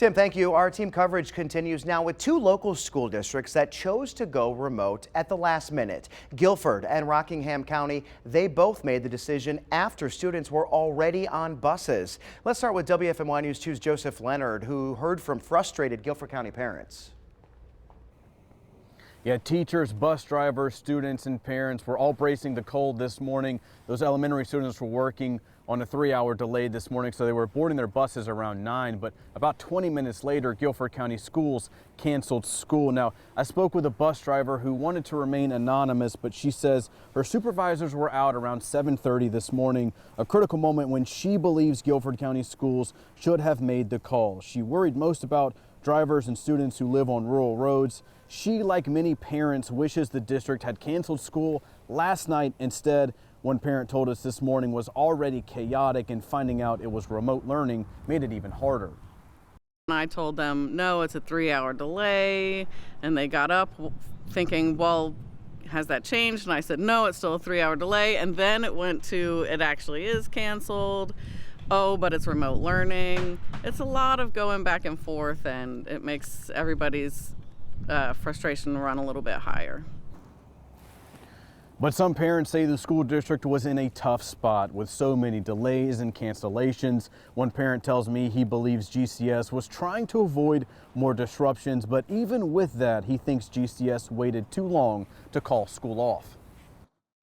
Tim, thank you. Our team coverage continues now with two local school districts that chose to go remote at the last minute. Guilford and Rockingham County, they both made the decision after students were already on buses. Let's start with WFMY News 2's Joseph Leonard, who heard from frustrated Guilford County parents. Yeah, teachers, bus drivers, students, and parents were all bracing the cold this morning. Those elementary students were working on a 3-hour delay this morning, so they were boarding their buses around 9. But about 20 minutes later, Guilford County Schools canceled school. Now, I spoke with a bus driver who wanted to remain anonymous, but she says her supervisors were out around 7:30 this morning, a critical moment when she believes Guilford County Schools should have made the call. She worried most about drivers and students who live on rural roads. She, like many parents, wishes the district had canceled school last night instead. One parent told us this morning was already chaotic, and finding out it was remote learning made it even harder. I told them, no, it's a 3-hour delay, and they got up thinking, well, has that changed? And I said, no, it's still a 3-hour delay. And then it went to, it actually is canceled. Oh, but it's remote learning. It's a lot of going back and forth, and it makes everybody's frustration run a little bit higher. But some parents say the school district was in a tough spot with so many delays and cancellations. One parent tells me he believes GCS was trying to avoid more disruptions, but even with that, he thinks GCS waited too long to call school off.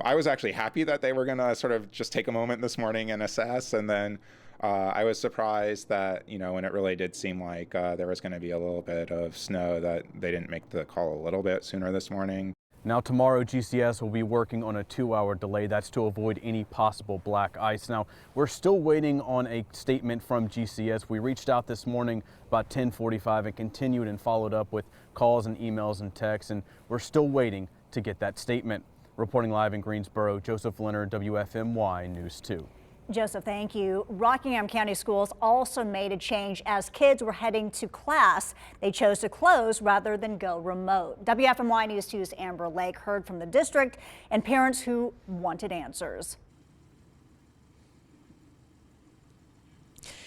I was actually happy that they were going to sort of just take a moment this morning and assess, and then I was surprised that, when it really did seem like there was going to be a little bit of snow, that they didn't make the call a little bit sooner this morning. Now tomorrow, GCS will be working on a 2-hour delay. That's to avoid any possible black ice. Now, we're still waiting on a statement from GCS. We reached out this morning about 10:45 and continued and followed up with calls and emails and texts, and we're still waiting to get that statement. Reporting live in Greensboro, Joseph Leonard, WFMY News 2. Joseph, thank you. Rockingham County Schools also made a change as kids were heading to class. They chose to close rather than go remote. WFMY News 2's Amber Lake heard from the district and parents who wanted answers.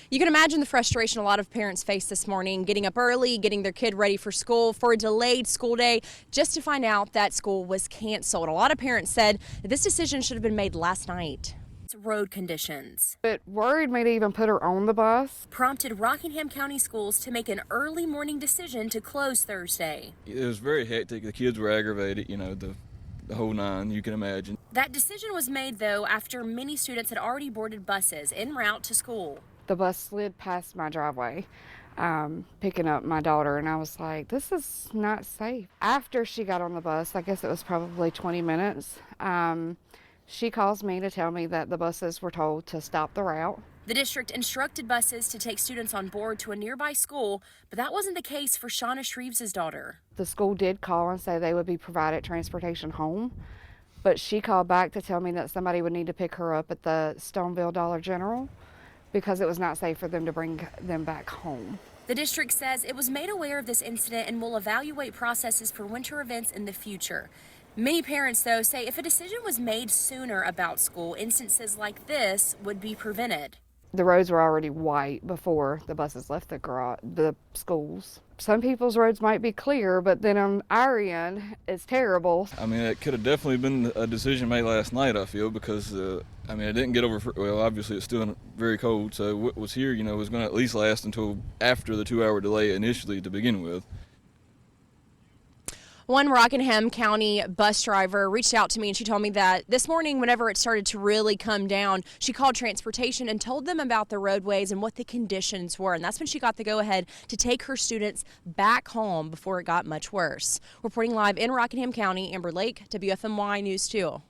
You can imagine the frustration a lot of parents face this morning, getting up early, getting their kid ready for school for a delayed school day, just to find out that school was canceled. A lot of parents said that this decision should have been made last night. Road conditions. It worried me to even put her on the bus. Prompted Rockingham County Schools to make an early morning decision to close Thursday. It was very hectic. The kids were aggravated, the whole nine, you can imagine. That decision was made, though, after many students had already boarded buses en route to school. The bus slid past my driveway, picking up my daughter, and I was like, this is not safe. After she got on the bus, I guess it was probably 20 minutes, she calls me to tell me that the buses were told to stop the route. The district instructed buses to take students on board to a nearby school, but that wasn't the case for Shauna Shreves' daughter. The school did call and say they would be provided transportation home, but she called back to tell me that somebody would need to pick her up at the Stoneville Dollar General because it was not safe for them to bring them back home. The district says it was made aware of this incident and will evaluate processes for winter events in the future. Many parents, though, say if a decision was made sooner about school, instances like this would be prevented. The roads were already white before the buses left the schools. Some people's roads might be clear, but then on our end, it's terrible. I mean, it could have definitely been a decision made last night, I feel, because, it didn't get over, well, obviously it's still very cold, so what was here, was going to at least last until after the 2-hour delay initially to begin with. One Rockingham County bus driver reached out to me and she told me that this morning, whenever it started to really come down, she called transportation and told them about the roadways and what the conditions were. And that's when she got the go-ahead to take her students back home before it got much worse. Reporting live in Rockingham County, Amber Lake, WFMY News 2.